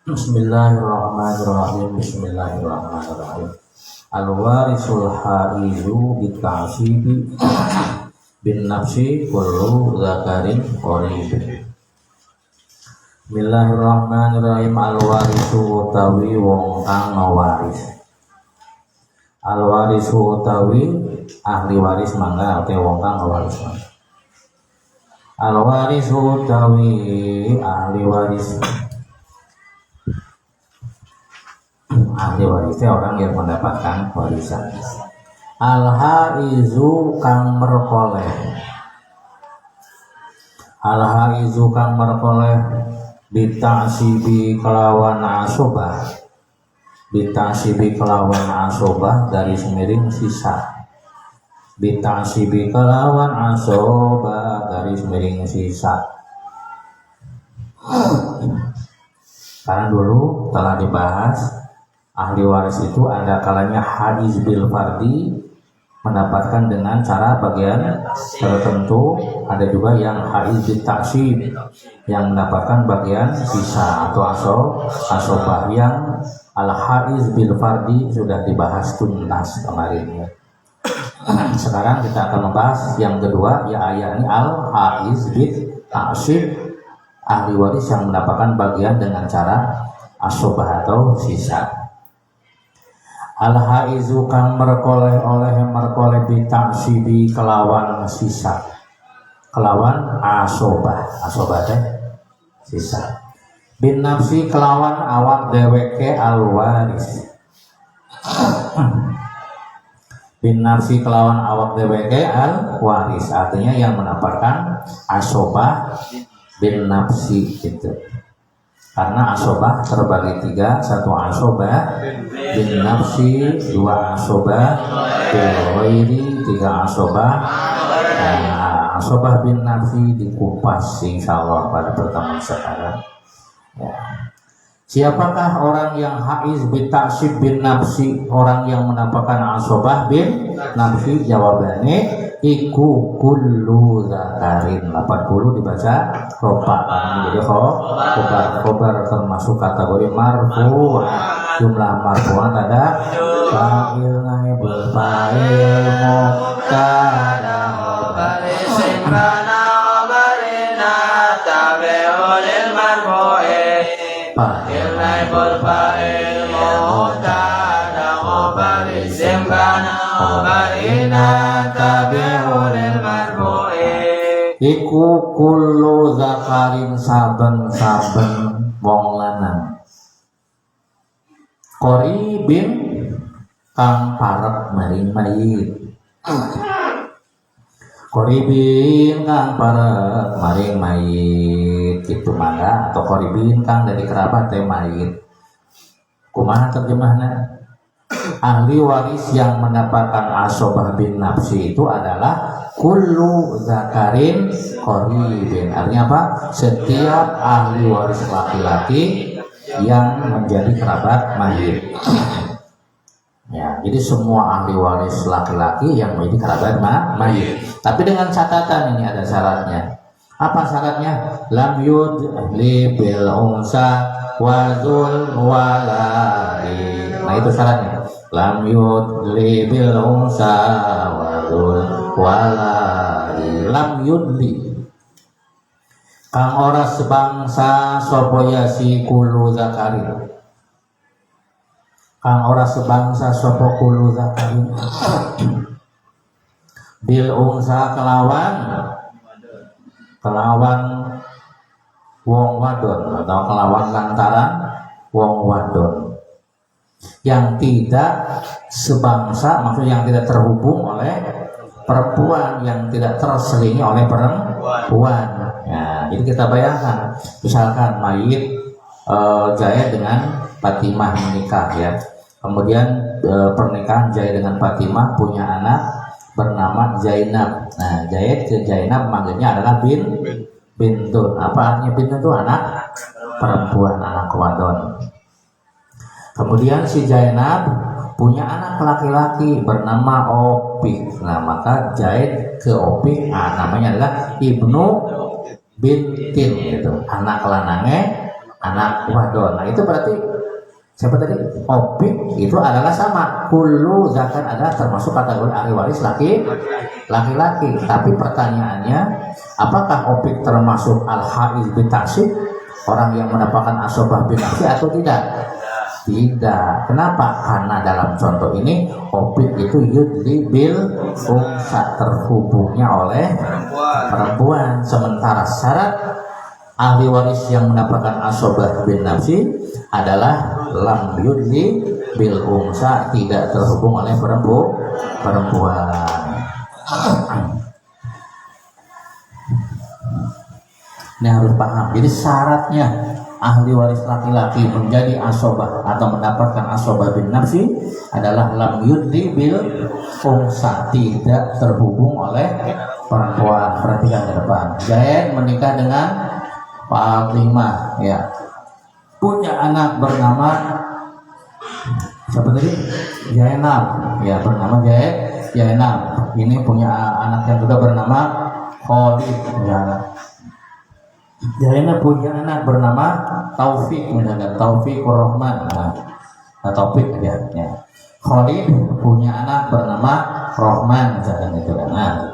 Bismillahirrahmanirrahim. Bismillahirrahmanirrahim. Al-warisul haizu bita'sibi bin nafsi kullu zakarin qarib. Bismillahirrahmanirrahim. Al-warisu utawi wong kang waris. Al-warisu utawi ahli waris mangga utawi wong kang waris. Al-warisu utawi ahli waris. Ahli warisnya orang yang mendapatkan warisan. Al-haizu kang merkoleh. Al-haizu kang merkoleh bita'sibi kelawan asobah. Bita'sibi kelawan asobah dari semiring sisa. Bita'sibi kelawan asobah dari semiring sisa. Karena dulu telah dibahas ahli waris itu ada kalanya haiz bil fardi mendapatkan dengan cara bagian tertentu, ada juga yang haiz bil taksib yang mendapatkan bagian sisa atau asobah. Yang al haiz bil fardi sudah dibahas tuntas kemarin. Sekarang kita akan membahas yang kedua, yakni al haiz bil taksib, ahli waris yang mendapatkan bagian dengan cara asobah atau sisa. Al-haizu kang merkoleh bita'sibi kelawan sisa, kelawan asobah teh sisa, bin nafsi kelawan awak deweke al-waris. Bin nafsi kelawan awak deweke al-waris, artinya yang mendapatkan asobah bin nafsi gitu. Karena asobah terbagi tiga, satu asobah bin nafsi, dua asobah bin ghairi, tiga asobah. Nah, asobah bin nafsi dikupas insyaallah pada pertemuan sekarang. Ya. Siapakah orang yang haiz bin taksib bin nafsi, orang yang mendapatkan asobah bin nafsi? Jawabannya iku kullu zakarin. 80 dibaca ropa, jadi khobar termasuk kategori marfu. Jumlah marfu'an ada fa'il naib fa'il mubtada khobar isim kana khobarina tabi'ul marfu'i fa'il naib fa'il mubtada khobar isim kana khobarina tabi'ul marfu'i. Iku kullu zakarin saben-saben wong lanang. Qoribin kang parek maring mayit. Qoribin kang parek maring mayit kitu mangga, atau qoribin kang dari kerabat teh mayit. Kumaha terjemahna? Ahli waris yang mendapatkan asobah bin nafsi itu adalah kullu zakarin qoribin. Artinya apa? Setiap ahli waris laki-laki yang menjadi kerabat mayit. Ya, jadi semua ahli waris laki-laki yang menjadi kerabat mayit. Tapi dengan catatan, ini ada syaratnya. Apa syaratnya? Lam yudli bil unsa wazul walai. Nah, itu syaratnya. Lam yudli bil unsa wazul walai. Lam yudli kang ora sebangsa sapa yasi kulu zakari. Kang ora sebangsa sapa kulu zakari. Bil unsa kelawan wong wadon, atau kelawan lantaran wong wadon yang tidak sebangsa, maksudnya yang tidak terhubung oleh perempuan, yang tidak terselingi oleh perempuan. Ya, jadi kita bayangkan, misalkan mayit Jaya dengan Fatimah menikah ya. Kemudian pernikahan Jaya dengan Fatimah punya anak bernama Zainab. Nah, Jaya ke Zainab manggilnya adalah bintun. Apa artinya bintun itu? Anak perempuan, anak wadon. Kemudian si Zainab punya anak laki-laki bernama Opik. Nah, maka Zaid ke Opik, namanya adalah bintin gitu, anak lanange, anak wadon. Nah itu berarti siapa tadi? Opik itu adalah sama. Kullu zakar adalah termasuk kategori ahli waris laki-laki. Tapi pertanyaannya, apakah opik termasuk al-haiz bitasib, orang yang mendapatkan asobah binafsi atau tidak? Tidak. Kenapa? Karena dalam contoh ini opik itu yudli bil unsa, terhubungnya oleh perempuan. Sementara syarat ahli waris yang mendapatkan asobah bin nafsi adalah lam yudli bil unsa, tidak terhubung oleh perempuan. Ini harus paham. Jadi syaratnya ahli waris laki-laki menjadi asobah atau mendapatkan asobah bin nafsi adalah lam yudli bil unsa, tidak terhubung oleh perempuan. Perhatikan ke depan. Zaid menikah dengan Fatimah, ya, punya anak bernama siapa tadi? Zainab, ya, bernama Zainab. Ini punya anak yang juga bernama Khalid, ya. Zainab punya anak bernama Taufik, misalnya Taufik Rahman, nah, Taufik aja, ya. Khalid punya anak bernama Rahman, misalnya itu. Nah,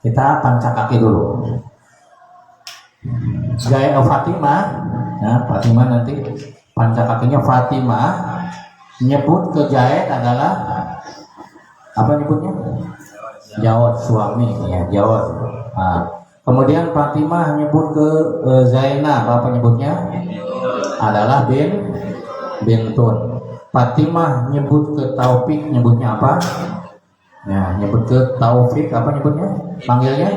kita pancak kaki dulu. Fatimah, nah, Fatimah nanti pancak kakinya Fatimah nyebut ke Zaid adalah apa nyebutnya? Jawad, suami, ya, Jawad. Nah, kemudian Fatimah nyebut ke Zainab, apa nyebutnya? Adalah bintun. Fatimah nyebut ke Taufik, nyebutnya apa? Nah, nyebut ke Taufik, apa nyebutnya? Panggilnya?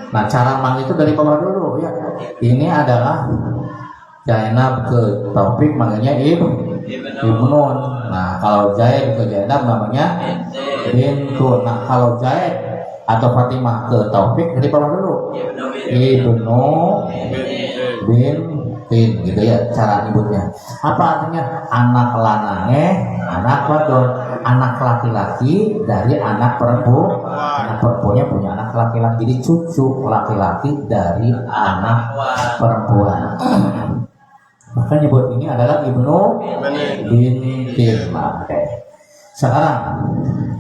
Nah, cara manggil itu dari bawah dulu, ya. Ini adalah Zainab ke Taufik manggilnya Ibnun. Nah, kalau Zaid ke Zainab namanya Bintun. Nah, kalau Zaid atau Fatimah ke Taufik dari bawah dulu, Ibnu Bintin, gitu ya cara nyebutnya. Apa artinya? Anak lanange, anak wadon, anak laki-laki dari anak perempuan. Anak perempuannya punya anak laki-laki, jadi cucu laki-laki dari anak perempuan. Maka nyebut ini adalah Ibnu Bintin. Oke. Sekarang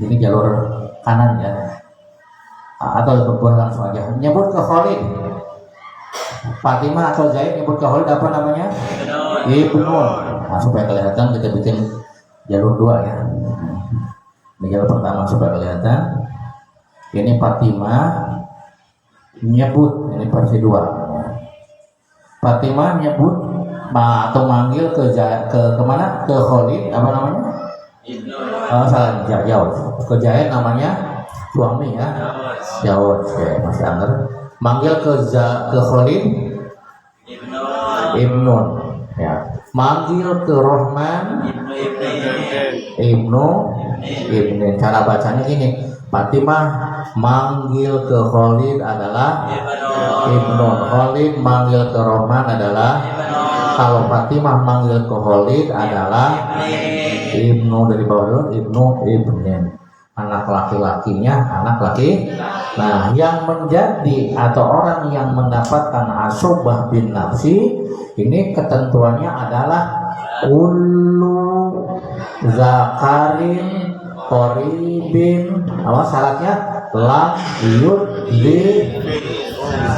ini jalur kanan ya, atau berbuat langsung aja. Nyebut ke Khalid, Fatimah atau Zaid nyebut ke Khalid apa namanya? Ibnu. Nah, supaya kelihatan kita bikin jalur dua ya. Ini jalur pertama supaya kelihatan. Ini Fatimah nyebut, ini versi 2. Fatimah nyebut atau manggil ke kemana? Ke Khalid apa namanya? Salah, Jawad. Ke Zaid namanya suami ya. Jawad, ya, masih angker. Manggil ke Khalid Ibnun, ya. Manggil ke Rahman Ibnu. Cara bacanya gini. Fatimah manggil ke Khalid adalah Ibnu. Khalid manggil ke Rahman adalah. Kalau Fatimah manggil ke Khalid adalah Ibnu, dari bawah Ibnu Ibnin. Anak laki-lakinya anak laki. Nah, yang menjadi atau orang yang mendapatkan asobah bin nafsi ini ketentuannya adalah ulu zakarin qoribin. Apa syaratnya? Lam yudli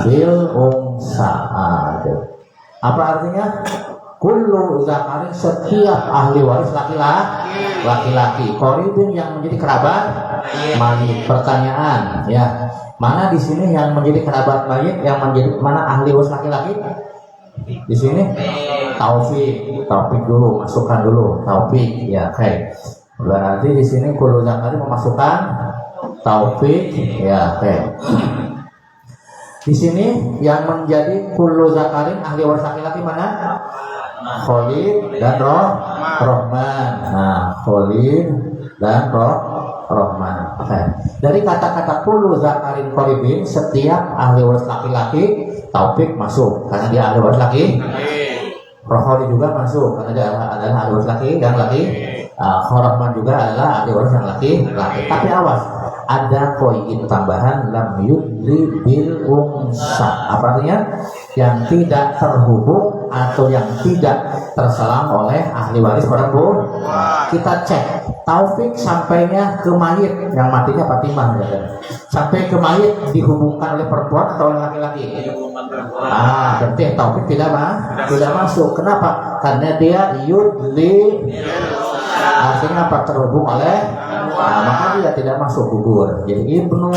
bil unsa. Apa artinya? Kullu zakarin, setiap ahli waris laki-laki, qoribin yang menjadi kerabat mayit. Pertanyaan, ya, mana di sini yang menjadi kerabat mayit, yang menjadi mana ahli waris laki-laki? Di sini Taufik dulu, masukkan dulu Taufik, ya, oke. Berarti di sini kullu zakarin memasukkan Taufik, ya, oke. Di sini yang menjadi kullu zakarin ahli waris laki-laki mana? Khalid dan Rahman. Nah, Khalid dan Rahman. Okay. Dari kata-kata kullu zakarin qoribin, setiap ahli waris laki-laki Taufik masuk karena dia ahli waris laki. Khalid juga masuk karena dia adalah ahli waris laki yang laki. Rahman juga adalah ahli waris yang laki. Tapi awas, ada koin tambahan lam yudli bil unsa. Apa artinya? Yang tidak terhubung atau yang tidak terselang oleh ahli waris perempuan. Kita cek Taufik sampainya ke mayit, yang matinya Fatimah ya. Sampai ke mayit dihubungkan oleh perempuan atau oleh laki-laki? Berarti Taufik tidak masuk. Kenapa? Karena dia yudli, artinya apa? Terhubung oleh, maka dia tidak masuk gugur. Jadi Ibnu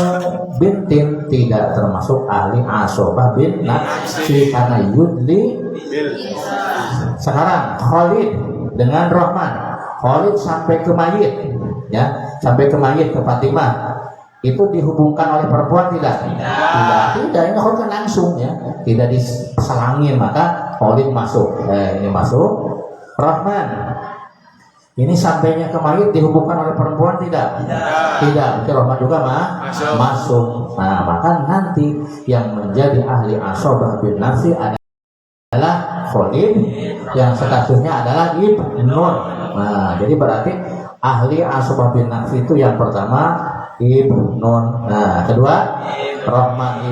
bintin tidak termasuk ahli asobah bin nafsi karena yudli. Sekarang Khalid dengan Rahman. Khalid sampai ke mayit, ya, sampai ke mayit ke Fatimah. Itu dihubungkan oleh perempuan tidak? Tidak. Ini Khalid kan langsung ya, tidak diselangin, maka Khalid masuk. Ini masuk. Rahman. Ini sampainya ke mayit dihubungkan oleh perempuan tidak? Tidak. Berarti Rahman juga masuk. Nah, maka nanti yang menjadi ahli asobah bin nafsi adalah Khalid, yang statusnya adalah Ibnun. Nah, jadi berarti ahli asobah bin nafsi itu yang pertama Ibnun. Nah, kedua Rahman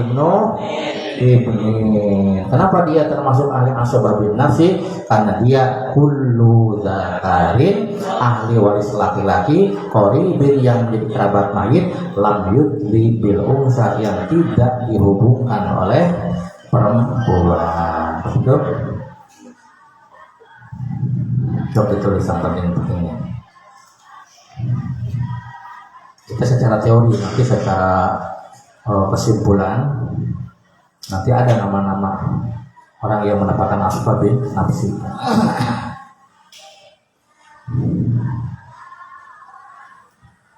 ibni. Kenapa dia termasuk ahli asobah bin nafsi? Karena dia kullu zakarin, ahli waris laki-laki, qoribin yang menjadi kerabat mayit, lam yudli bil unsa yang tidak dihubungkan oleh perempuan. Coba ditulisan penting-pentingnya. Kita secara teori, nanti secara kesimpulan, nanti ada nama-nama orang yang mendapatkan asbab bin nafsi.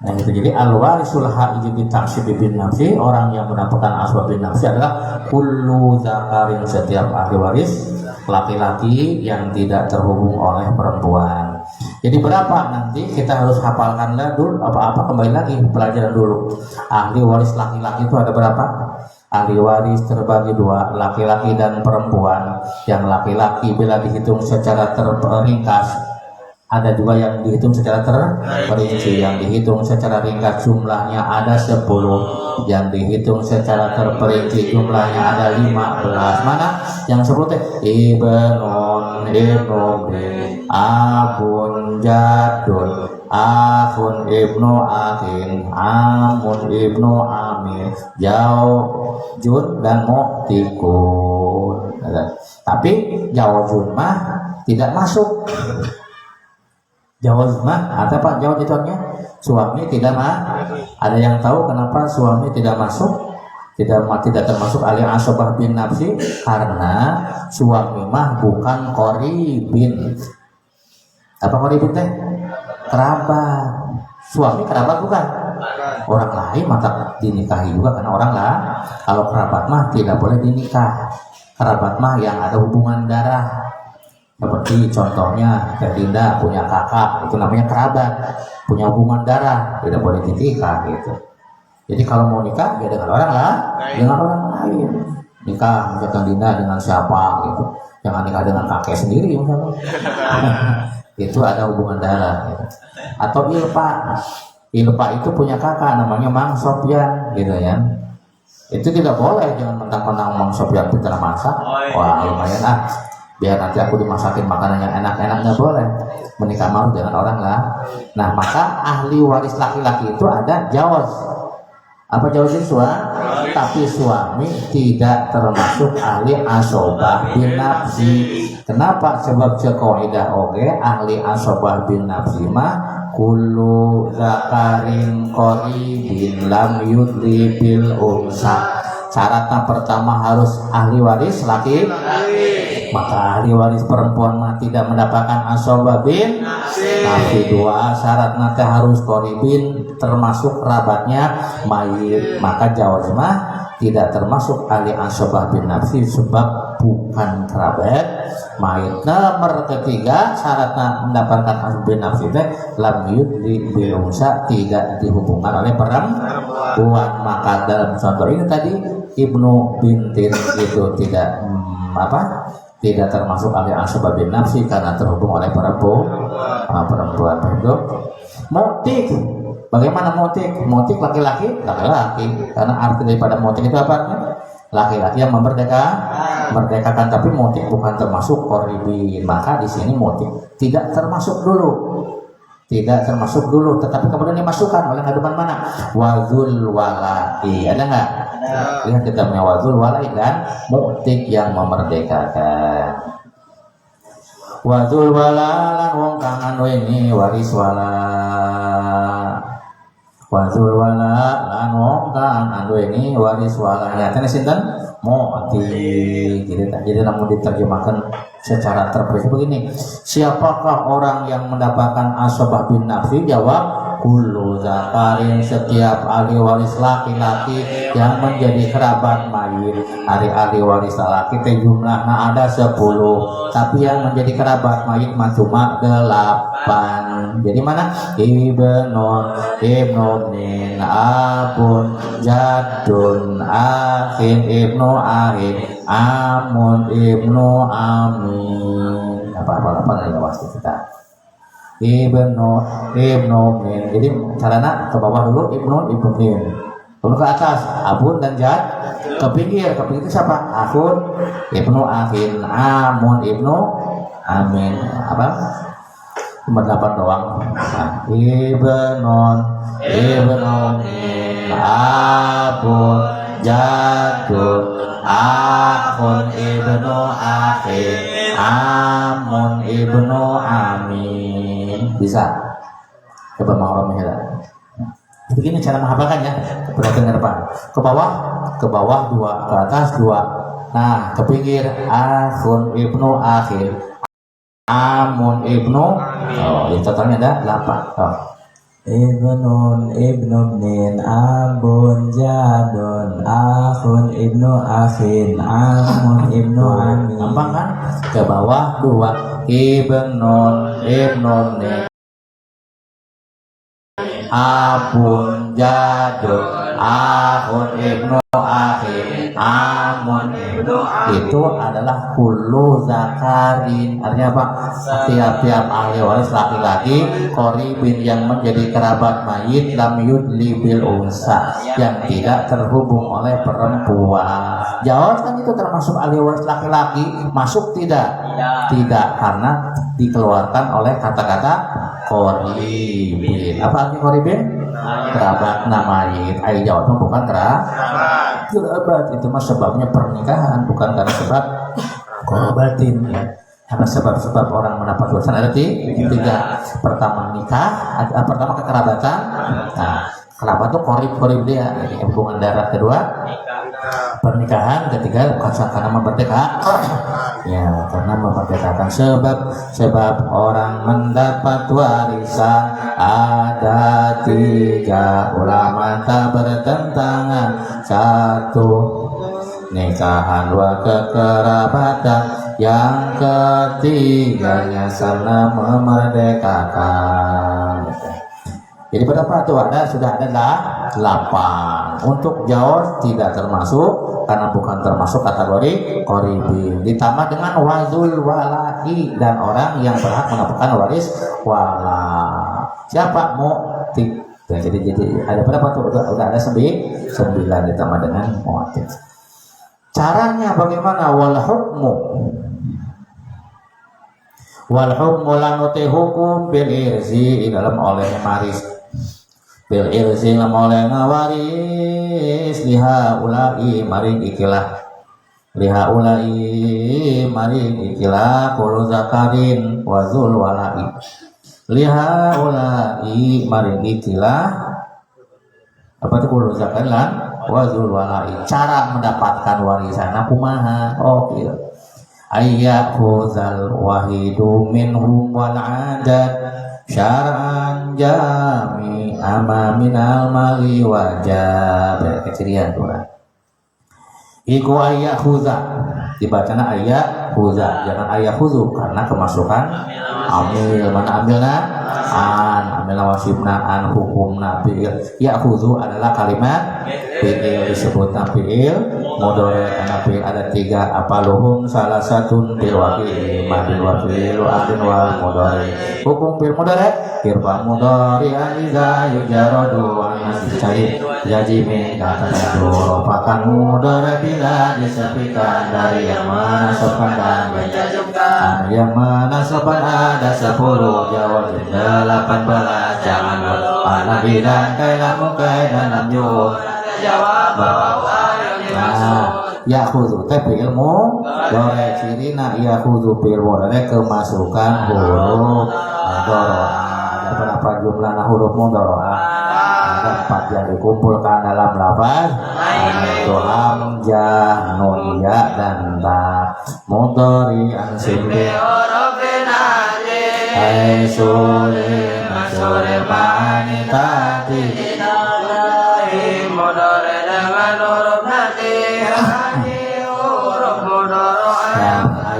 Nah itu, jadi al-warisul haiji bi taksib bin nafsi, orang yang mendapatkan asbab bin nafsi adalah kullu zakarin, setiap ahli waris laki-laki yang tidak terhubung oleh perempuan. Jadi berapa nanti kita harus hafalkan dulu, apa-apa kembali lagi pelajaran dulu. Ahli waris laki-laki itu ada berapa? Ahli waris terbagi dua, laki-laki dan perempuan. Yang laki-laki bila dihitung secara terringkas, ada juga yang dihitung secara terperinci. Yang dihitung secara ringkas jumlahnya ada 10, yang dihitung secara terperinci jumlahnya ada 15. Mana yang 10? Ibnun, abun, jadun, akhun, ibnu akhin, amun, ibnu amin, jaujun dan mu'tikun. Tapi jaujun mah tidak masuk. Jawaz mah, ada Pak jawab itu artinya suami tidak ada yang tahu kenapa suami tidak masuk? Tidak termasuk ahli asobah bin nafsi? Karena suami mah bukan qoribin. Apa qoribin teh? Kerabat. Suami kerabat bukan? Orang lain maka dinikahi juga karena orang lah. Kalau kerabat mah tidak boleh dinikah. Kerabat mah yang ada hubungan darah. Seperti contohnya Ferdinand punya kakak, itu namanya kerabat, punya hubungan darah, tidak boleh dinikah gitu. Jadi kalau mau nikah ya dengan orang lah, dengan orang lain. Nikah misalkan Dinda dengan siapa gitu, jangan nikah dengan kakek sendiri misalkan. Itu ada hubungan darah gitu. Atau Ilpa itu punya kakak namanya Mang Sopyan gitu ya. Itu tidak boleh, jangan mentang-mentang Mang Sopyan pintar masak, wah lumayan biar nanti aku dimasakin makanan yang enak-enaknya, boleh. Menikah mau dengan orang lah. Nah maka ahli waris laki-laki itu ada jawaz. Apa jawaz itu? Tapi suami tidak termasuk ahli asobah bin nafsi. Kenapa? Sebab kaidah oge ahli asobah bin nafsi mah kullu zakarin qoribin lam yudli bil unsa. Syaratnya pertama harus ahli waris laki, maka ahli waris perempuan mah tidak mendapatkan asobah bin nafsi. Dua, syaratnya harus qoribin termasuk kerabatnya mayit, maka jawaz mah tidak termasuk ahli asobah bin nafsi sebab bukan kerabat mayit. Nomor ketiga, syaratnya mendapatkan asobah bin nafsi lam yudli bil unsa, tidak dihubungkan oleh perempuan. Maka dalam contoh ini tadi Ibnu bintin itu tidak tidak termasuk ahli asobah bin nafsi karena terhubung oleh perempuan. Mu'tik, Bagaimana motik? Motik laki-laki, laki-laki. Karena arti daripada motik itu apa? Laki-laki yang merdekakan, tapi motik bukan termasuk qoribin. Maka di sini motik tidak termasuk dulu, tetapi kemudian dimasukkan oleh ngaduman mana? Wazul walai. Ada nggak? Lihat kitabnya wazul walai dan motik yang memerdekakan. Wazul wala lan wong kang anu ini waris wala. Wazul wala lan wong kang anu ini waris wala. Nyatanya sinten? Mu'ti. Jadi namun diterjemahkan secara terperinci begini. Siapakah orang yang mendapatkan asabah bin nafi? Jawab kullu zakarin, setiap ahli waris laki-laki yang menjadi kerabat mayit. Ahli waris laki teh jumlahnya ada 10, tapi yang menjadi kerabat mayit mah cuma 8. Jadi mana? Ibnun, abun, jadun, akhin, ibnu akhin, amun, ibnu amin. Apa ya pasti kita. Ibnu min. Jadi caranya ke bawah dulu ibnu min. Lalu ke atas abun dan jad. Ke pinggir itu siapa? Akun, ibnu akhin, amun, ibnu amin. Apa? Cuma 8 doang. Nah, ibnu min, abun, jadun, akun, ibnu akhin, amun, ibnu amin. Bisa? Coba mau ya. Begini cara menghafalkannya. Perhatikan ke depan. Ke bawah 2, ke atas 2. Nah, ke pinggir akhun ibnu akhir, amun ibnu. Oh, ini totalnya ada 8. Oh. Ibnun min, abun, jadun, akhun, ibnu akhin, amun, ibnu amin. Gampang kan? Ke bawah 2. Ibnun min, abun, jadun, akhun, ibnu akhin, amun, ibnu amin. Itu adalah kullu zakarin. Artinya apa? Tiap-tiap ahli waris laki-laki qoribin yang menjadi kerabat mayit lam yudli bil unsa, yang tidak terhubung oleh perempuan. Jawab kan itu termasuk ahli waris laki-laki, masuk tidak? Tidak, karena dikeluarkan oleh kata-kata qoribin. Apa arti qoribin? Kerabat mayit. Ayo jawabnya bukan kerabat. Itu mah sebabnya pernikahan, bukan karena sebab korobatin ya. Karena sebab-sebab orang mendapat warisan ada 3. Pertama nikah, pertama kekerabatan. Nah, kerabat itu korib dia, jadi hubungan darah. Kedua pernikahan. Ketiga karena memerdekakan. Ya, karena memerdekakan. Sebab orang mendapat warisan ada 3. Ulama tak bertentangan. 1 nikahan, 2 kekerabatan, yang ketiganya sana memerdekakan. Jadi berapa tuh? Sudah ada 8. Untuk jawab tidak termasuk karena bukan termasuk kategori qoribin. Ditambah dengan wazul walai, dan orang yang berhak mendapatkan waris wala. Siapa? Mu'tik. Jadi ada berapa tuh? Udah ada 9 ditambah dengan mu'tik. Caranya bagaimana? Wal hukmu lanuti hukum bil irzi dalam oleh maris, bil irzi dalam oleh ngawaris liha ulai maring ikilah kulu zakarin wazul walai. Liha ulai maring ikilah apa itu kulu zakarin lan wazul walai. Cara mendapatkan warisan kumaha? Oh gitu. Ayyakhuzal wahidu minhum wal adat syar'an jami amaminal mali wajab. Kecirian Quran. Iku ayyakhuza, dibacana ayyakhuza, jangan ayyakhuzu karena kemasukan amil. Mana amilna? Amilna wasibna an hukumna fi'il. Yakhuzu adalah kalimat fiil disebutna fiil mudhari kana fiil ada 3 apaluhum salah satu bil wakil madil wakil adin wal mudhari hukum fil mudhari irfa mudhari iza yujaradu wa nasicai jajimin kata dulu pakan mudhari bila disepikan dari yang menasabkan dan yang menasabkan ada 10 jawab 18 jangan lupa dan kailah mukai dalam yuk jawab ya khudu tapi ilmu dore cirina ya khudu pilwore kemasukan huruf doro ada berapa jumlah huruf mudoroa ada 4 yang dikumpulkan dalam lafaz itu hamzah nun ya dan ta mudhari ansimbi hai sore masore bani tadi mudhari dengan huruf nanti huruf mudhari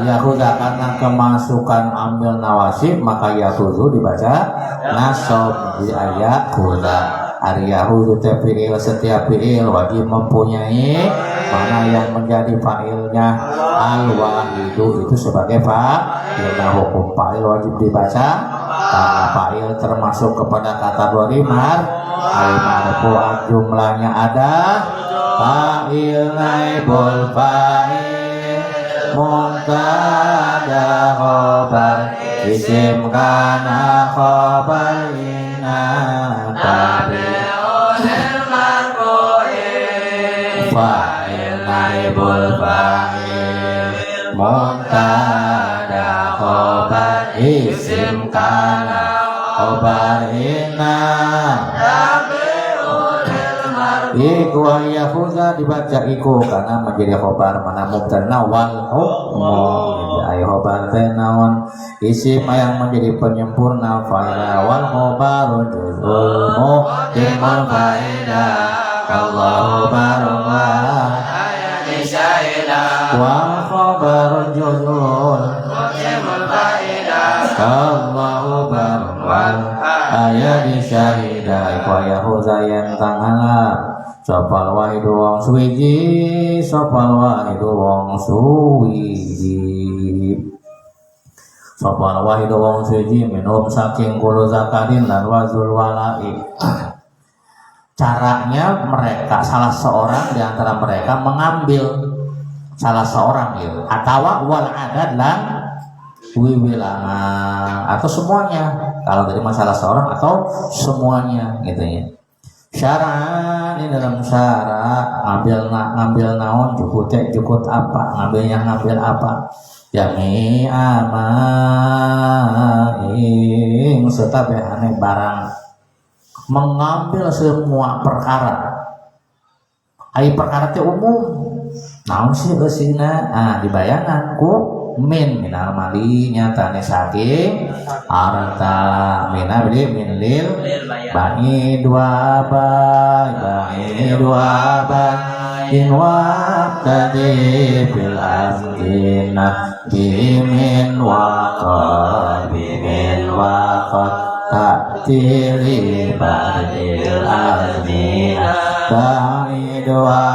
yahuda karena kemasukan ambil nawasib maka yahudu dibaca nasab di ayat huda hari yahudu fi'il setiap fi'il wajib mempunyai mana yang menjadi fa'ilnya al-wahidu itu sebagai fa'il hukum fa'il wajib dibaca karena fa'il termasuk kepada kategori marfu'at jumlahnya ada fa'il naibul fa'il muntada khobar isim kana khobar ina fa'il naibul fa'il muntada khobar isim kana khobar ina iku yahuza dibaca iku karena menjadi khobar mana mubtada wal hukmu jadi khobar tenawan isim yang menjadi penyempurna fa'ila wal khobar juzul mutimul fa'ida Allahu barullah wal khobar juzul mutimul fa'ida Allahu barullah ayat syahida iku yahuza yang tangala sopal wahidu wong suwiji sopal wahidu wong suwiji sopal wahidu wong suwiji minum saking kulo zakarin dan wazul walai caranya mereka salah seorang di antara mereka mengambil salah seorang gitu atau wal adad lan wiwilangan atau semuanya kalau dari masalah seorang atau semuanya gitu ya syarat ini dalam syarat ngambil naon jukut apa ngambil apa jami amaing serta behane barang mengambil semua perkara ai perkara teh umum naon sih beusina dibayangan ku min minal mali nyatane saking harta mina beli min lil bani dua in waqti bil amdina bimin waqat ta'tiri badil amdina bani dua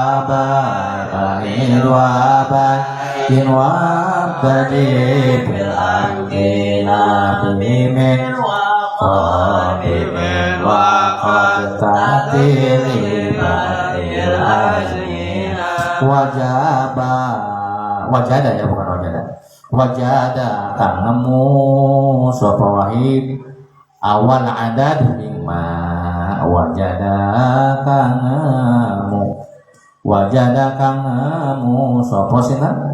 in waqti bil amdina bimin waqat ta'tiri badil amdina wajada ya bukan wajada kang nemu sapa wahid awal adad lima wajada kang nemu sapa sina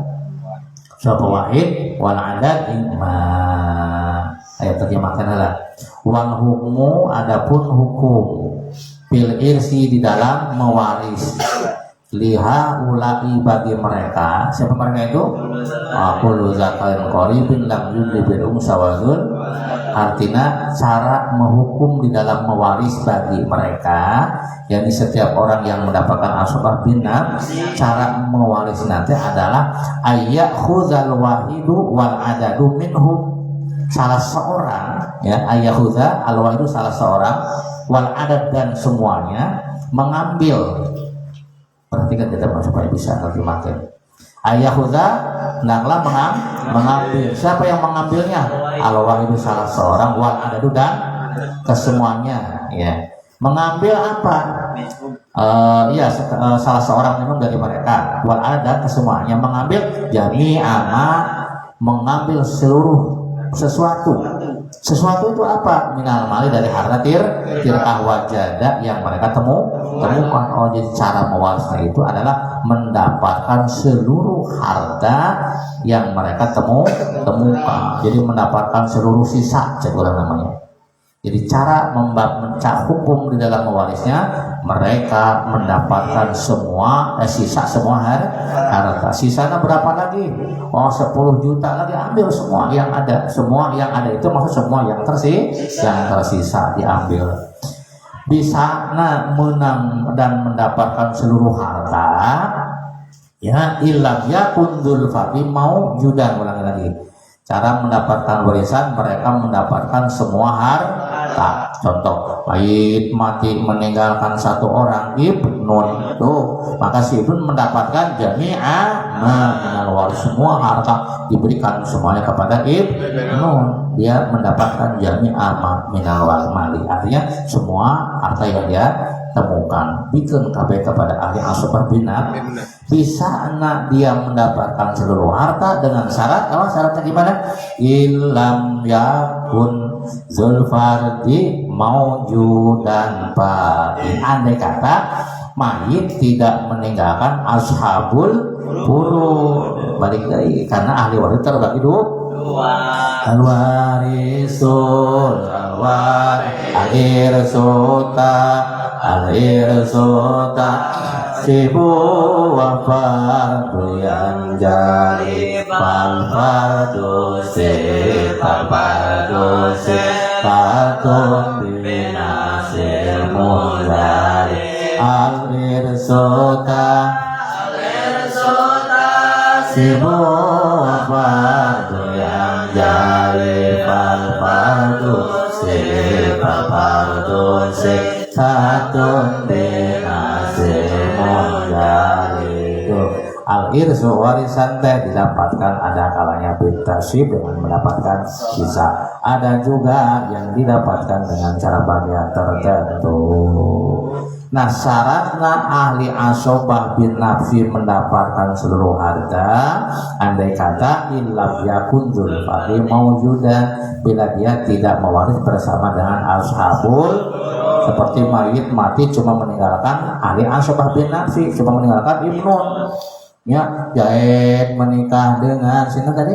sapa wahid wal adad lima ayat terjemahkan adalah wal hukmu adapun hukum bil irsi di dalam mewaris liha ulai bagi mereka siapa mereka itu aqulu zakalin qaribin lam yudli bil sawadun artinya cara menghukum di dalam mewaris bagi mereka yakni setiap orang yang mendapatkan asbah binah cara mewaris nanti adalah ayyakhuzal wahidu wal adadu minhum salah seorang ya ayyakhuzal al wahidu salah seorang wal adad dan semuanya mengambil Perhatikan kita supaya bisa terjemahkan. Ayahuda hendaklah mengambil. Siapa yang mengambilnya? Al-wahidu salah seorang, wal adadu dan kesemuanya. Ya. Mengambil apa? Salah seorang memang dari mereka. Wal adadu dan kesemuanya. Mengambil jami'ama, mengambil seluruh sesuatu. Sesuatu itu apa? Minal mali, dari harta tirkah wajada yang mereka temukan. Oh, jadi cara mewarisnya itu adalah mendapatkan seluruh harta yang mereka temukan. Jadi mendapatkan seluruh sisa, cekuran namanya. Jadi cara mencap hukum di dalam mewarisnya, mereka mendapatkan semua sisa semua harta. Sisanya berapa lagi? Oh, 10 juta lagi, ambil semua yang ada. Semua yang ada itu maksud semua yang tersisa diambil. Bisa menang dan mendapatkan seluruh harta. Ya, ilam yakun dzul fadli maujudan, ulangi lagi. Cara mendapatkan warisan, mereka mendapatkan semua harta. Contoh, mayit mati meninggalkan satu orang ibnun, tuh maka si ibnun mendapatkan jami'a minal waris, semua harta diberikan semuanya kepada ibnun. Dia mendapatkan jami'a minal mali, artinya semua harta yang dia temukan. Bikin kabeh kepada ahli asbab binat, bisa anak dia mendapatkan seluruh harta dengan syarat. Apa syaratnya gimana? Ilam yakun zulfardi maujudan fa'in. Andai kata mayit tidak meninggalkan ashabul furud. Balik lagi, karena ahli waris terbagi dua. Al-warisul al-irsota sibu wa fardu yang jari fal fardu patun binasil mulari al-irsota sibu wa fardu yang jari fal fardu satun binasil mulari. Al-irsu warisan teh didapatkan ada kalanya bintasib dengan mendapatkan sisa. Ada juga yang didapatkan dengan cara bagian tertentu. Nah, syaratnya ahli asobah bin nafsi mendapatkan seluruh harta andai kata illam yakun dzul fadli maujudan, bila dia tidak mewaris bersama dengan ashabul. Seperti mayit mati cuma meninggalkan ahli asobah bin nafsi, cuma meninggalkan ibnun. Ya, Zaid menikah dengan sini tadi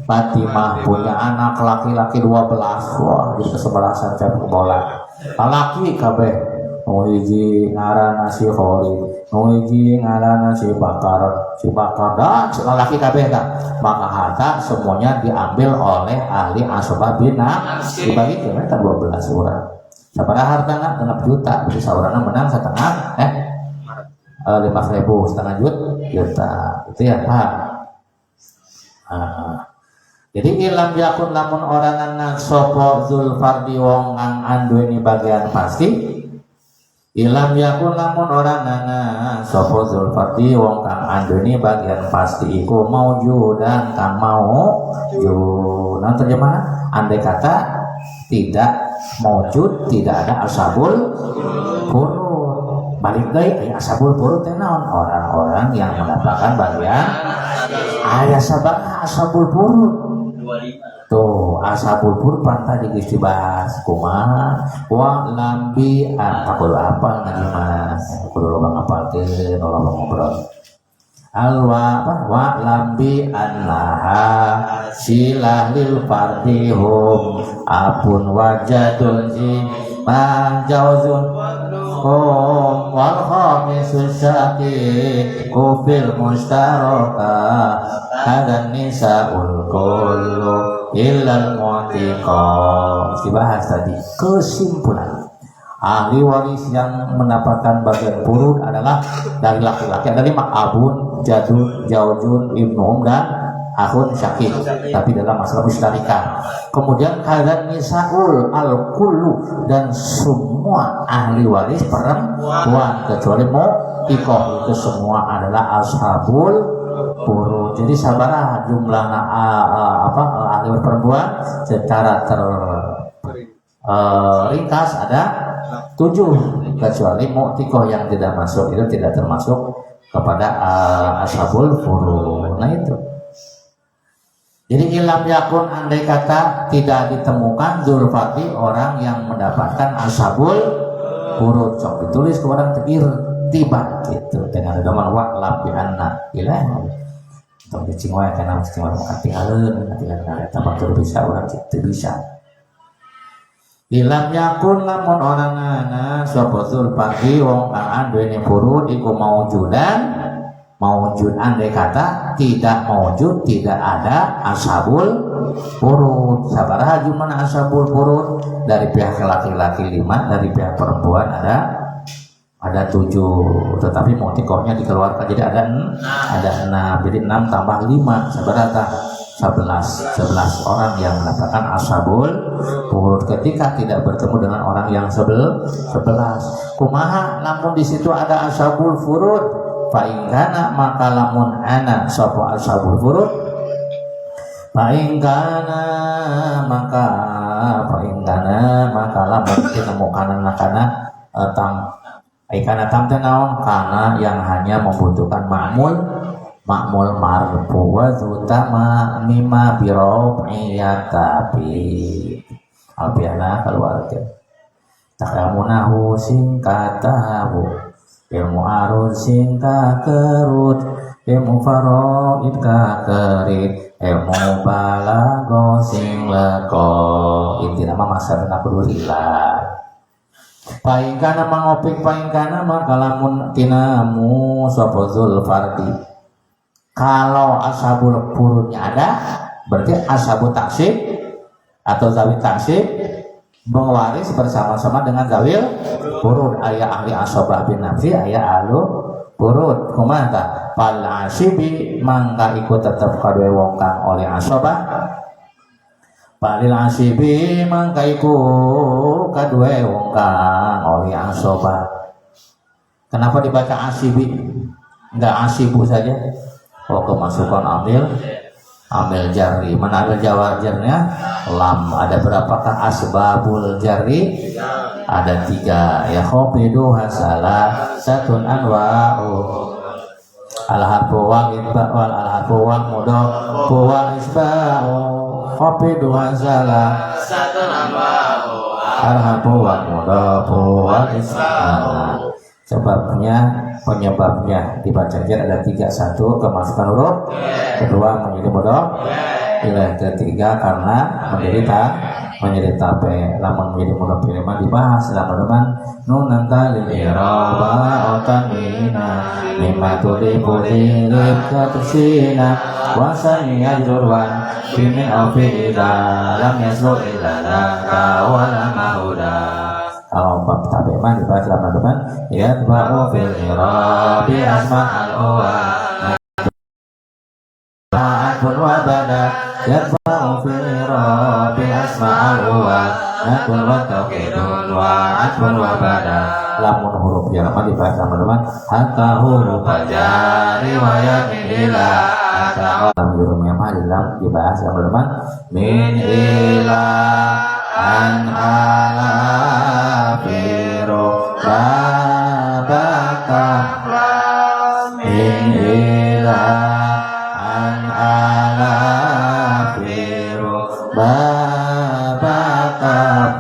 Fatimah, punya anak laki-laki 12. Wah, di kesebelasan sepak bola. Laki kabeh. Hiji ngaranna si Khalid, hiji ngaranna si Bakar dan laki kabeh dah. Maka harta semuanya diambil oleh ahli asbab bina, dibagi ke mereka 12 orang. Sabaraha hartana 6 juta, berarti saurana menang setengah 5.000, setengah juta. Itu ya, paham? Jadi ilam yakun lamun orangan sopo zulfardi wong ang anduweni bagian pasti. Ilam yakun lamun orangan sopo zulfardi wong kang anduweni bagian pasti iku maujudan kang maujud. Nah, terjemahnya andai kata tidak maujud, tidak ada ashabul furud. Balik deui ashabul furud teh naon? Orang-orang yang mendapatkan bagian aya sabaraha ashabul furud. Tuh ashabul furud pantah geus dibahas kumaha wa lambi takul apa ngadi mas kudu loba ngapalkeun loba ngobrol wa lambi annaha silah lil fardihum apun wajadun manjauzun wal khamisu syaki kufil mustaraka hadan nisaul kullu illal mu'tiqa. Dibahas tadi kesimpulan ahli waris yang mendapatkan bagian furud adalah dari laki-laki, ada 5 abun, jadun, jaujun, ibnu dan akhun syakik, tapi dalam masalah mustarika. Kemudian kalian nisaul al kullu, dan semua ahli waris perempuan kecuali mu'tikoh itu semua adalah ashabul furud. Jadi sabaraha jumlah ahli perempuan secara ringkas ada 7, kecuali mu'tikoh yang tidak masuk itu tidak termasuk kepada ashabul furud. Nah itu. Jadi ilam yakun andai kata tidak ditemukan dzulfaqi orang yang mendapatkan ashabul furud, sok ditulis ke orang tegir tiba gitu dengan doman wa labi anna ilah untuk dicingwa karena cingwa tinggalin eta batur bisa orang itu bisa. Ilam yakun lamun orangana sapa dzulfaqi wong kang anduweni furud iku mawjud andai kata tidak mawjud, tidak ada ashabul furud. Sabaraha jumlah ashabul furud? Dari pihak laki-laki 5, dari pihak perempuan ada 7, tetapi mu'tikohnya dikeluarkan jadi ada 6, jadi 6 tambah 5 sabaraha 11 orang yang mendapatkan ashabul furud ketika tidak bertemu dengan orang yang 11. Kumaha namun di situ ada ashabul furud? Fa'ingkana maka lamun ana sapa ashabul furud fa'ingkana maka lamun ditemukan nakana tam aikana tam tenaon kana yang hanya membutuhkan ma'mul marfu wa utama mimma birau'iyatabi albiana keluarga takamunahu singkatahu ilmu arun singka kerut ilmu faraid ka kerit ilmu balago sing leko inti nama masyarakat kudurillah paingkana mangopik paingkana maka lamun tinamu sapa dzulfardi kalau ashabul furudnya ada berarti ashabul taksib atau zawi taksib mewaris bersama-sama dengan zawil furud. Ayah ahli asobah bin nafsi, ayah ahlu furud. Kumanta pal asibi mangka ikut tetap kadue wong kang oleh asobah. Palil asibi mangka ikut kadue wong kang oleh asobah. Kenapa dibaca asibi? Enggak asibu saja. Oh, kemasukan ambil jari. Mana ambil jawajarnya? Lam. Ada berapakah asbabul jari? Ada 3. Ya khobidu hasalah satun anwa'u alhafu wa idba wal alhafu wa mudafu wa isba'u khobidu hasalah satun anwa'u alhafu wa mudafu wa isba'u. Penyebabnya dibaca jar ada 3. 1 kemasukan huruf, kedua menjadi mudhof, ketiga karena menjadi tape. Lamun menjadi mudhof ilman dibahas dalam teman nun talil iraba otamina mimma tulibu lilib katusina wasani ajurwan bimin awfi'ila lam yaslu illa laka wala mahuda. Kalau bab tabi'man dibahas dalam depan yatba'u fil irabi asma'al uwa ma'atun wa bada yatba'u fil irabi asma'al uwa natun wa tawqidun wa atun wa bada. Lamun huruf jaraman dibahas dalam depan hatta huruf jari wa yamila hatta dalam huruf yamah dibahas dalam depan min ila an ala firu babaka min ila an ala firu babaka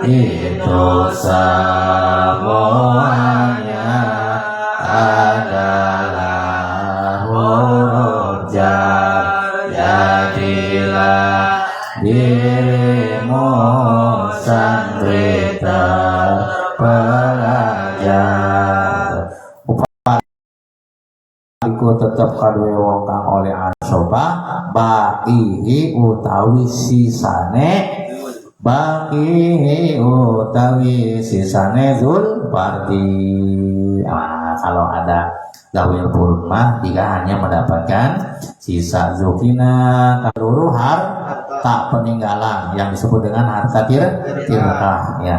itu semuanya adalah huruf jar. Jadilah dirimu santri terpelajar. Iku tetap kadue wong kang oleh asoba baqihi utawi sisane dzulfardi. Kalau ada zawil furud mah jika hanya mendapatkan sisa zukina seluruh harta peninggalan yang disebut dengan harta tirkah ya.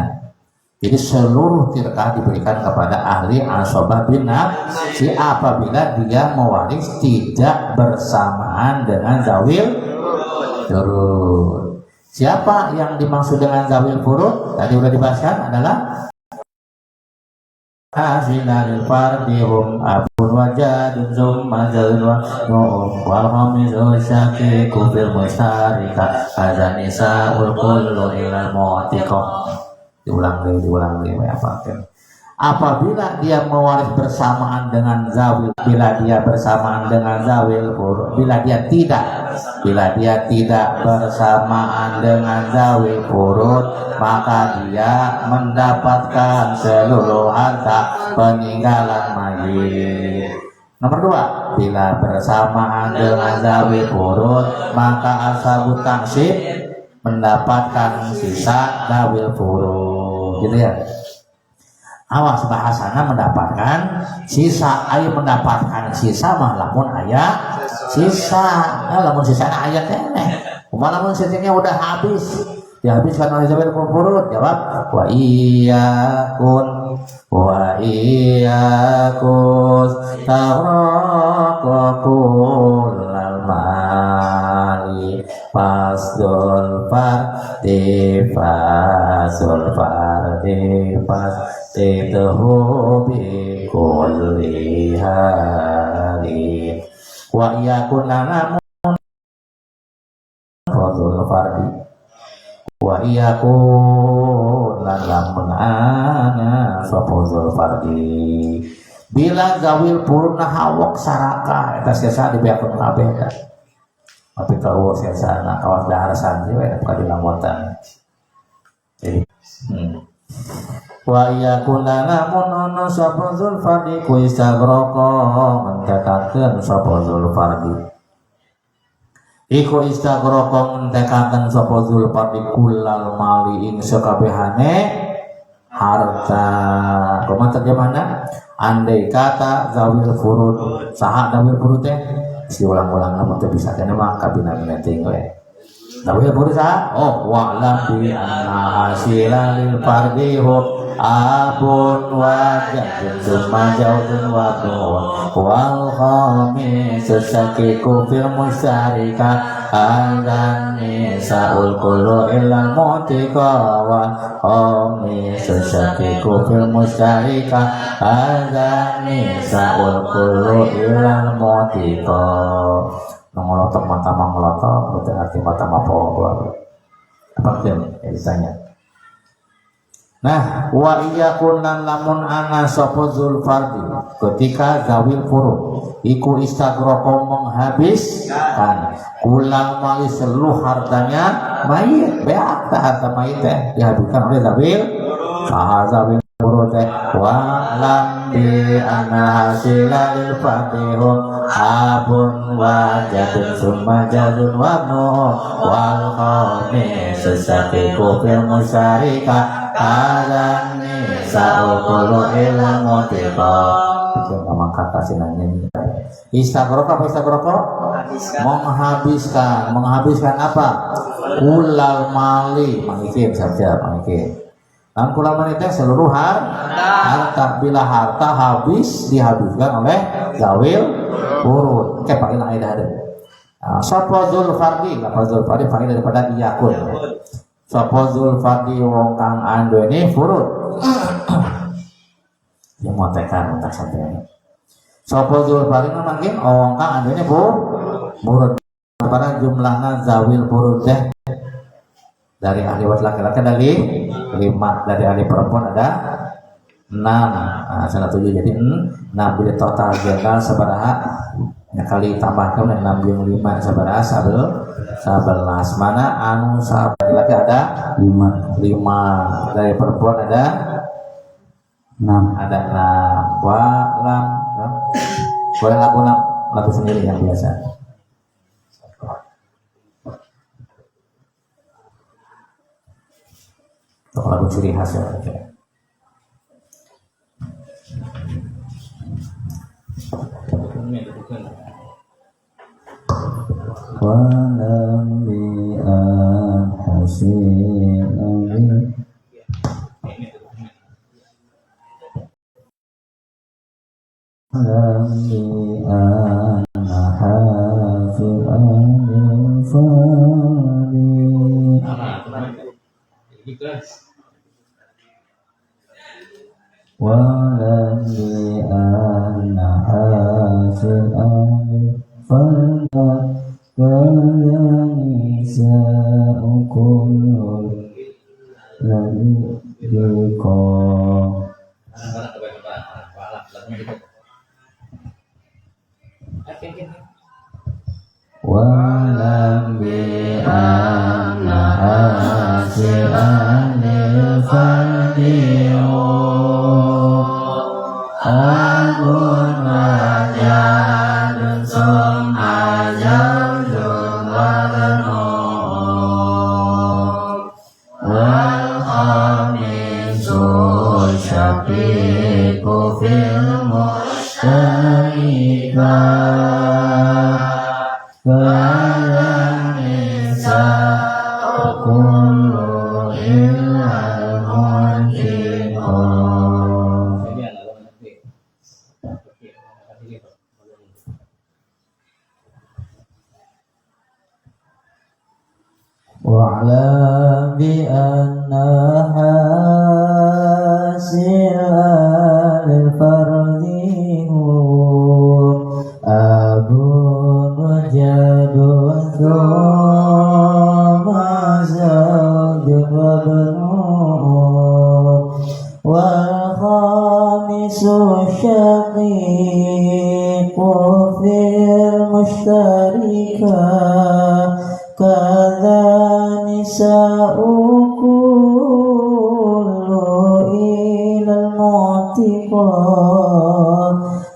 Jadi seluruh tirkah diberikan kepada ahli asobah bin nafsi apabila dia mewaris tidak bersamaan dengan zawil furud. Siapa yang dimaksud dengan zawil furud? Tadi sudah dibahaskan adalah hasilal fardihum abun wajadun summa jalwa nu'um wal khamisu syakiku fil mustarika azanisa ul kullu ilal mu'tiqah. Diulang lagi apa kan? Apabila dia mewaris bersamaan dengan zawil, bila dia bersamaan dengan zawil furud, bila dia tidak bersamaan dengan zawil furud, maka dia mendapatkan seluruh harta peninggalan mayit. Nomor 2, bila bersamaan dengan zawil furud, maka ashabut taksib mendapatkan sisa zawil furud, gitu ya. Awas bahasana mendapatkan sisa, ayo mendapatkan sisa mah lamun aya sisa, lamun sisa ayat teh, lamun sisanya udah habis, dihabiskan oleh zawil furud. Jawab wa iyyakus tahraqul mali fasdul fardi Tituhu bi kulli hari wa iyakun namun fadul fardi wa iyakun lamun ana fadul fardi bila zawil purna hawak saraka eta sesa dibeakeun kabeh eta tapi kalau sesa na kawas dahar sanji we ka dilamotan jadi wa yakunana munana sabzul fardi ku istagroko mentekakeun sabzul fardi iku istagroko mentekakeun sabzul fardi kullal mali ing sakabehane harta. Kumaha terjemahna? Andai kata zawil furud saha zawil furud teh diulang-ulang mun teu bisa kana mah kabina-bina teuing we. Zawil furud saha? Oh wa'lam bi anna hasilal fardi abun wajadun summa jaudun wadun wal khamisu syakiku fil mustarika adan nisa'ul kullu ilal mu'tiqa wal khamisu syakiku fil mustarika adan nisa'ul kullu ilal mu'tiqa. Mengelotok mata mengelotok berarti mata mapo apa tuh ditanya. Nah, wa iyakun lan lamun ana sapa zulfardi ketika zawil furud iku istagroko menghabiskan kulang mali seluruh hartanya mayit, beak harta mayit teh dihabiskan oleh zawil zawil furud teh wa lam bi ana hasilal fatihun abun wajadun summa jadun wabnu wal khamisu syakiku fil musarika adani sa'ukulu ilang motiqa. Itu nama kata sinanya. Istagroko apa istagroko? Menghabiskan apa? Kulal mali, mangikir saja mangikir. Dan kulal mali itu seluruh harta. Bila harta habis dihabiskan oleh zawil furud. Oke, pakai aidah ada. Sapa zulfardi, lafaz zulfardi pakai daripada iyakun. Sapa zulfardi wong kang andene furud. Yang mau tekan tak sampai. Sapa zulfardi mungkin wong kang andene furud. Pada jumlahnya zawil furud teh dari ahli laki-laki dari 5, dari ahli perempuan ada 6. Nah, 7 jadi 6 bila total general sabaraha ya kali tambahkan 6 yang 5 sabaraha 11. Mana anu laki-laki ada 5 dari perempuan ada 6 wa lam boleh lagu sendiri yang biasa. Untuk lagu ciri khas ya. Walam bi'an hasilani بأن حافظ الفرد ولم بأن حافظ الفرد كالنساء كل الذي ذكر ولم بأن حافظ الفرد أبون وجاد ثم زوج وبنون والخامس الشقيق في المشتركة فالنساء كل إلا المنفقة واعلم بأن حاصل الفرد هو أب وجد ثم زوج وبنون والخامس الشقيق في المشتركة كذا نساء كل إلى المعتقى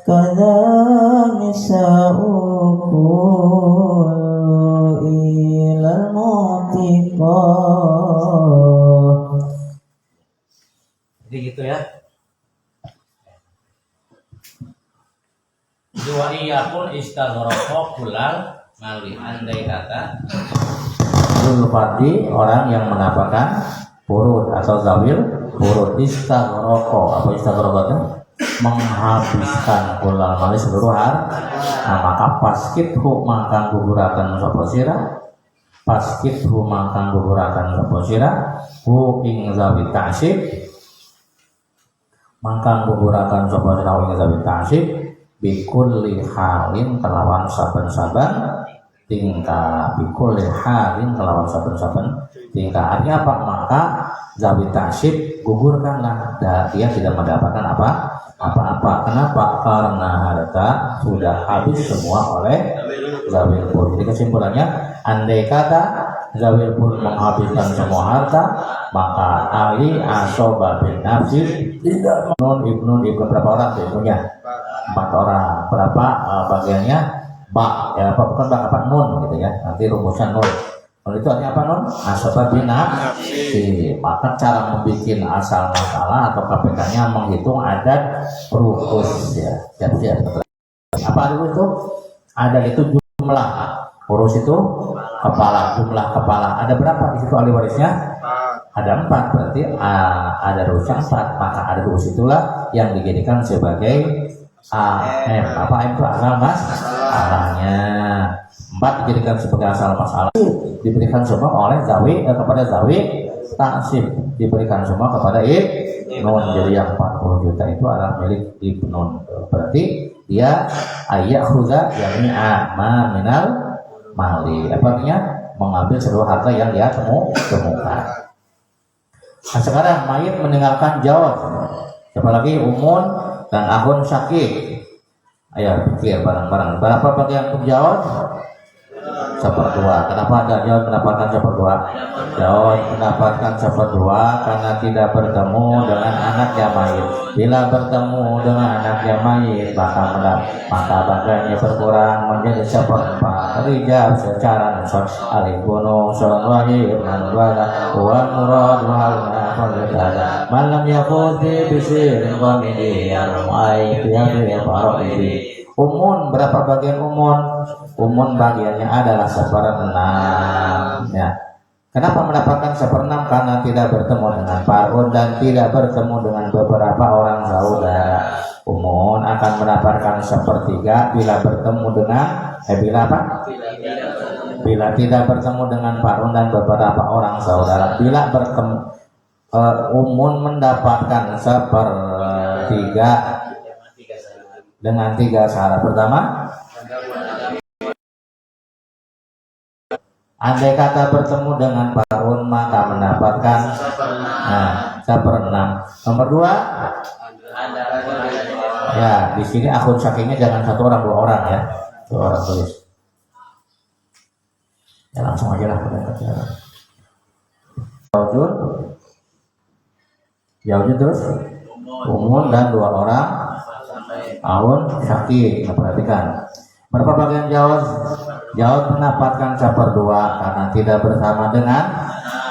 كذا نساء كل إلى المعتقى. Jadi gitu ya. Dua iya pun istaghraqo kulal mali, andai kata Zulfadli orang yang menapakan furud atau zawil furud, istaghraqo apa istaghraqo menghabiskan kulal mali seluruh harta, nah, maka paskithu mangkang gugurakan sapa sira paskithu mangkang gugurakan sapa sira hu ing zawi ta'sib mangkang gugurakan sapa sira ing zawi ta'sib bikulli halin kelawan saben-saben tingkah bikulli halin kelawan saben-saben tingkah. Artinya apa? Maka zawi ta'sib gugurkanlah, dia tidak mendapatkan apa-apa. Kenapa? Karena harta sudah habis semua oleh zawil pur. Jadi kesimpulannya, andai kata zawil pur menghabiskan semua harta, maka ali asoba bin nafsi tidak ibnu berapa orang tuh ibnunya? 4 orang. Berapa bagiannya? Ba, ya apa bukan ba apa nun gitu ya. Nanti rumusnya nun. Nun itu artinya apa nun? Asoba bin nafsi. Maka cara membuat asal masalah atau KPK-nya menghitung adat rukus ya. Siap-siap. Apa ada itu? Adat itu jumlah. Urus itu kepala, jumlah kepala. Ada berapa di situ ahli warisnya? Ada 4, berarti ada rusnya 4. Maka ada rus itulah yang dijadikan sebagai AM. Apa AM itu asal masalahnya. 4 dijadikan sebagai asal masalah. Diberikan semua oleh zawi kepada zawi ta'sib, diberikan semua kepada ibnun. Jadi yang 40 juta itu adalah milik ibnun. Berarti dia ayat khuza yakni ama minal mali. Apa artinya? Mengambil seluruh harta yang dia temukan. Nah, sekarang mayit meninggalkan jawab. Siapa lagi? Umun dan ahun syakik. Ayo pikir bareng-bareng. Berapa bagian untuk jawab? 1/2. Kenapa ada jawab mendapatkan 1/2? Jawab mendapatkan 1/2 karena tidak bertemu dengan anaknya mayit. Bila bertemu dengan anaknya mayit, maka bagiannya berkurang menjadi 1/4. Rijab secara nasab alikuno son wahid man wala wa murad wa al-nafal malam yafuti bisirin qamidi al-mu'ayyid ya faraidi. Umun, berapa bagian umun? Umun bagiannya adalah 1/6 ya. Kenapa mendapatkan 1/6? Karena tidak bertemu dengan parun dan tidak bertemu dengan beberapa orang saudara. Umun akan mendapatkan 1/3 bila bertemu dengan bila apa? Bila tidak bertemu dengan parun dan beberapa orang saudara. Bila bertemu umun mendapatkan 1/3 dengan 3 syarat. Pertama, andai kata bertemu dengan parun maka mendapatkan 1/6. Nomor 2, ya di sini akun sakingnya jangan 1 orang 2 orang ya, 2 orang tulis. Ya langsung aja lah Yaujud terus umun dan 2 orang akun saking. Perhatikan berapa bagian jawab? Jawab mendapatkan 1/2 karena tidak bersama dengan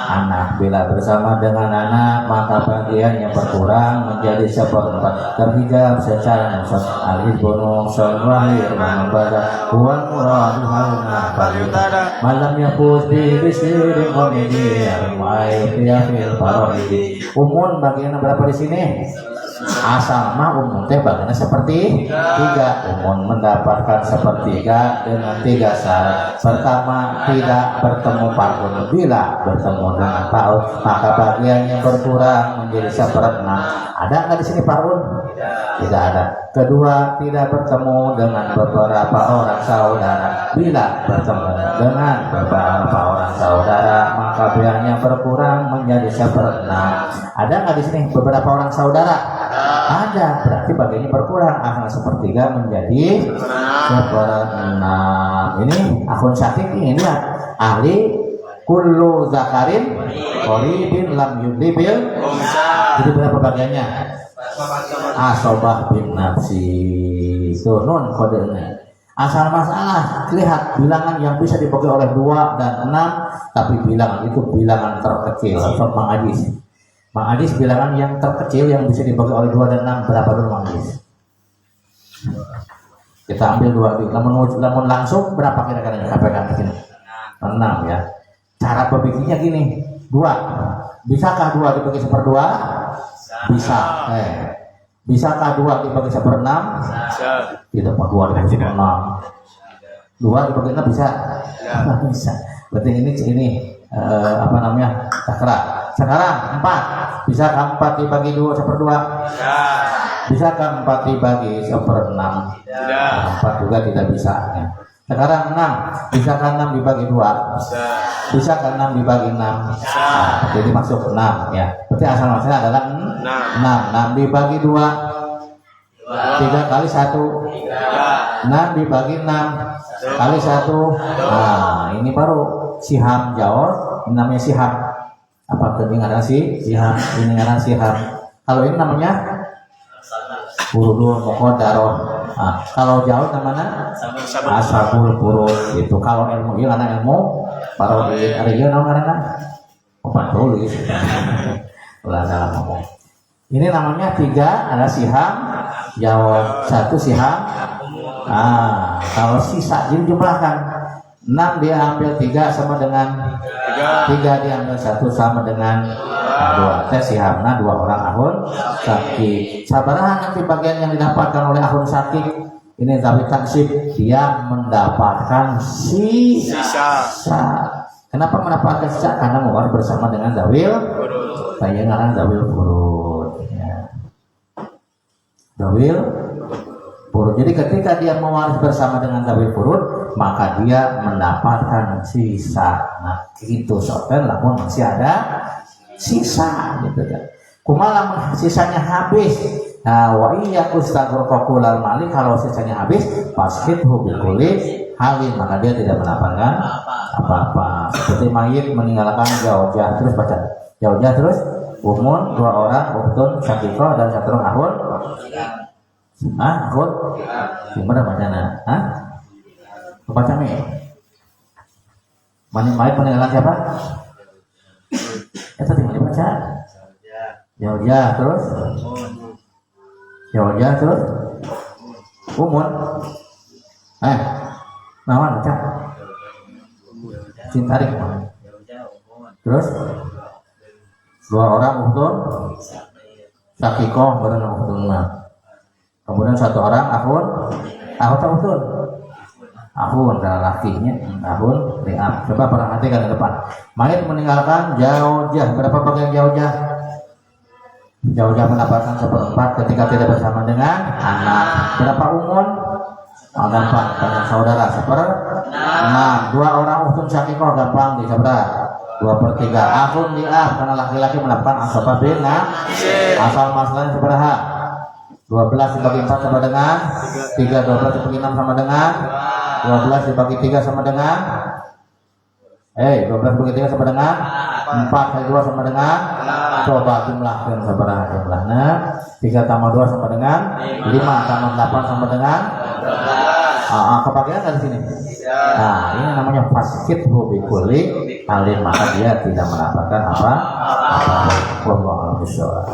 anak. Bila bersama dengan anak maka bagian yang berkurang menjadi 1/4. Terhijab secara nasab al-hizbunu salwahir membaca huwan muradu hauna palita malam yafuz bi bisirin qomidi al-mu'ayyid yafil farodi. Umun bagian berapa di sini? Asal mah umun teh bagiannya seperti 3. Umun mendapatkan 1/3 dengan 3 syarat. Pertama, tidak bertemu parun. Bila bertemu dengan paut maka bagian yang berkurang menjadi 1/6. Ada nggak di sini parun? Tidak ada. Kedua, tidak bertemu dengan beberapa orang saudara. Bila bertemu dengan beberapa orang saudara maka bagiannya berkurang menjadi 1/6. Ada nggak di sini beberapa orang saudara? Ada, berarti bagiannya berkurang akan 1/3 menjadi 1/6. Ini akun sakit ini lihat ahli kullu zakarin qoribin lam yudlibil. Jadi berapa bagiannya? Asobah bin nafsi. Itu nun kodenya. Asal masalah lihat bilangan yang bisa dibagi oleh 2 dan 6, tapi bilangan itu bilangan terkecil. Sob Mang Adis. Mang Adis bilangan yang terkecil yang bisa dibagi oleh 2 dan 6 berapa dulu Mang Adis? Kita ambil 2 dulu. Namun langsung berapa kira-kira KPK begini? 6 ya. Cara berpikirnya gini, 2. Bisakah 2 dibagi 1/2? Bisa. Bisakah 2 dibagi 1/6? Tidak mau 2 dibagi 1/6. 2 dibagi 6 bisa? Bisa. Berarti ini apa namanya? Cakra. Sekarang 4. Bisakah 4 dibagi 1/2? Bisakah 4 dibagi 1/6? 4 juga tidak bisa ya. Sekarang 6. Bisakah 6 dibagi 2? Bisakah 6 dibagi 6? Jadi masuk 6 ya. Berarti asal masalahnya adalah 6. 6 dibagi 2 3 kali 1. 6 dibagi 6 kali 1. Nah ini baru siham jawab. Ini namanya siham. Apa tadi ngaran siham? Ini ngaran siham. Kalau ini namanya urudul muqaddarah. Nah, kalau jauh namanya ashabul furud itu. Kalau ilmu ieu anak ilmu para ari ieu naon ngaranna? Opat tulis. Ulah salah ngomong. Ini namanya 3 ada siham jawab 1 siham. Kalau sisa jumlahkan 6 diambil 3 sama dengan 3 diambil 1 sama dengan 2. Tes sihamna 2 orang ahun sakit. Sabaraha nanti bagian yang didapatkan oleh ahun sakit ini tapi taksib dia mendapatkan sisa. Kenapa mendapatkan sisa? Karena mewar bersama dengan zawil. Saya ngaran zawil furud. Ya. Zawil furud. Jadi ketika dia mewaris bersama dengan zawil furud maka dia mendapatkan sisa. Nah itu soalnya namun masih ada sisa gitu kan. Kumaha sisanya habis. Nah wa iya kustagurqulal mali kalau sisanya habis paskit hubil kulit halim maka dia tidak mendapatkan apa-apa. Seperti mayit meninggalkan jaujah terus baca jaujah terus umun 2 orang uktun syakiko dan 1 orang ahun. Ahun gimana bacana? Baca nih. Mayit meninggalkan siapa? Itu tinggal dibaca. Jaujah terus umun. Nawan baca. Cintarik. Terus 2 orang uhtun syakikoh bareng uhtun. Kemudian 1 orang akhun atau uhtun. Akhun adalah lakinya, akhun li'ab. Coba perhatikan ke depan. Mayit meninggalkan zaujah. Berapa bagian zaujah? Zaujah mendapatkan 1/4 ketika tidak bersama dengan anak. Berapa umun? Gampang, banyak saudara 1/6. 2 orang uhtun syakikoh gampang disebelah 2/3. Akhun li'ab karena laki-laki mendapatkan asabah bin asal masalahnya seberapa? 12 dibagi 4 sama dengan 3. 12 dibagi 6 sama dengan 12 dibagi 3 sama dengan 12 dibagi 3 sama dengan 4 kali 2 sama dengan coba jumlahkan seberapa jumlahnya. 3 tambah 2 sama dengan 5 tambah 8 sama dengan kebagian kan di sini. Nah, ini namanya faskit hobi kuli alim, maka dia tidak mendapatkan apa wallahu a'lam bishawab.